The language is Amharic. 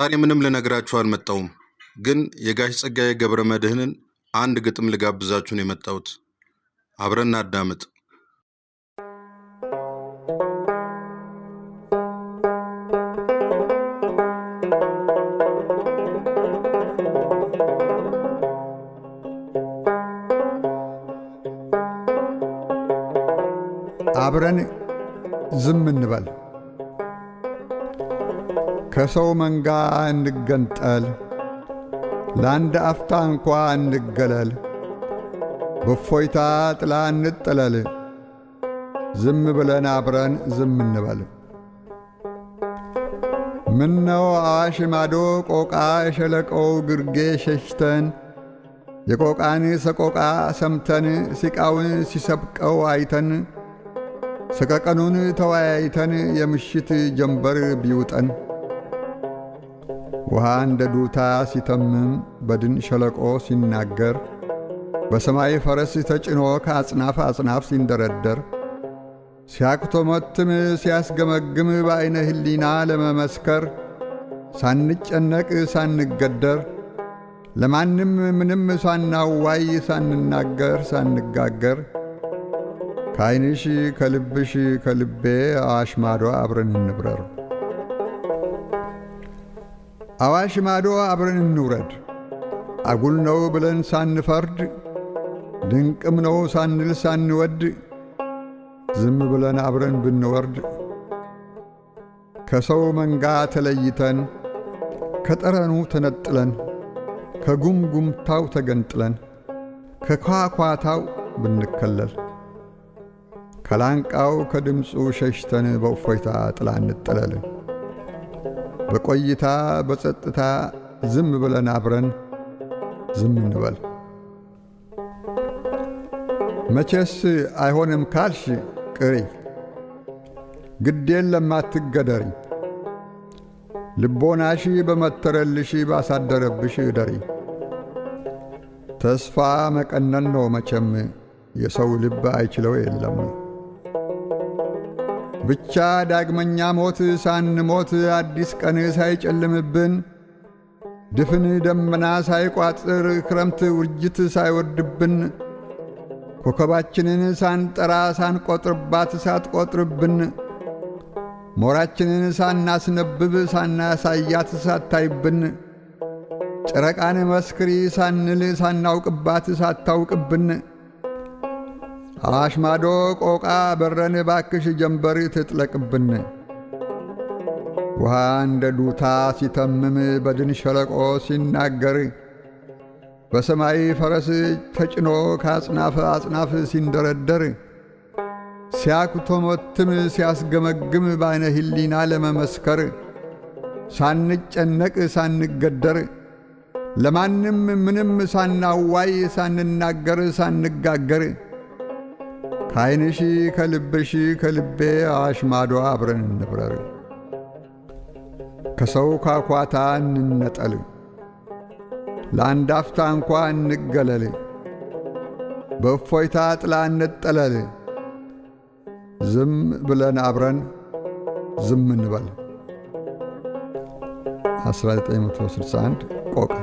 ዛሬ ምንም ልነግራችሁ አልመጣሁም፣ ግን የጋሽ ጸጋዬ ገብረ መድኅንን አንድ ግጥም ልጋብዛችሁ ነው የመጣሁት። አብረን እናዳምጥ። አብረን ዝም እንበል፣ ከሰው መንጋ እንገንጠል፣ ለአንድ አፍታ እንኳ እንገለል፣ በእፎይታ ጥላ እንጠለል፣ ዝም ብለን አብረን ዝም እንበል። ምነው አዋሽ ማዶ ቆቃ የሸለቆው ግርጌ ሸሽተን የቆቃን ሰቆቃ ሰምተን ሲቃውን ሲሰብቀው አይተን ሰቀቀኑን ተወያይተን የምሽት ጀንበር ቢውጠን ውሃ እንደ ዱታ ሲተምም በድን ሸለቆ ሲናገር በሰማይ ፈረስ ተጭኖ ከአጽናፍ አጽናፍ ሲንደረደር ሲያክቶመትም ሲያስገመግም በዐይነ ሕሊና ለመመስከር ሳንጨነቅ ሳንገደር ለማንም ምንም ሳናዋይ ሳንናገር ሳንጋገር ከዐይንሽ ከልብሽ ከልቤ አዋሽ ማዶ አብረን እንብረር። አዋሽ ማዶ አብረን እንውረድ፣ አጉል ነው ብለን ሳንፈርድ ድንቅም ነው ሳንል ሳንወድ ዝም ብለን አብረን ብንወርድ ከሰው መንጋ ተለይተን ከጠረኑ ተነጥለን ከጉምጉምታው ተገንጥለን ከኳኳታው ብንከለል ከላንቃው ከድምፁ ሸሽተን በእፎይታ ጥላ እንጠለል። በቆይታ በጸጥታ ዝም ብለን አብረን ዝም እንበል። መቼስ አይሆንም ካልሽ ቅሪ፣ ግዴን ለማትገደሪ፣ ልቦናሽ በመተረልሽ ባሳደረብሽ እደሪ። ተስፋ መቀነን ነው መቼም የሰው ልብ አይችለው የለም። ብቻ ዳግመኛ ሞት ሳንሞት አዲስ ቀን ሳይጨልምብን ድፍን ደመና ሳይቋጥር ክረምት ውርጅት ሳይወርድብን ኮከባችንን ሳንጠራ ሳንቆጥርባት ሳትቆጥርብን ሞራችንን ሳናስነብብ ሳናሳያት ሳታይብን ጨረቃን መስክሪ ሳንል ሳናውቅባት ሳታውቅብን አዋሽ ማዶ ቆቃ በረን ባክሽ ጀንበር ትጥለቅብን። ውሃ እንደ ዱታ ሲተምም በድን ሸለቆ ሲናገር በሰማይ ፈረስ ተጭኖ ከአጽናፍ አጽናፍ ሲንደረደር ሲያክቶመትም ሲያስገመግም በዐይነ ሕሊና ለመመስከር ሳንጨነቅ ሳንገደር ለማንም ምንም ሳናዋይ ሳንናገር ሳንጋገር ከዐይንሽ ከልብሽ ከልቤ አዋሽ ማዶ አብረን እንብረር። ከሰው ኳኳታ እንነጠል፣ ለአንድ አፍታ እንኳ እንገለል፣ በእፎይታ ጥላ እንጠለል፣ ዝም ብለን አብረን ዝም እንበል። 1961 ቆቃ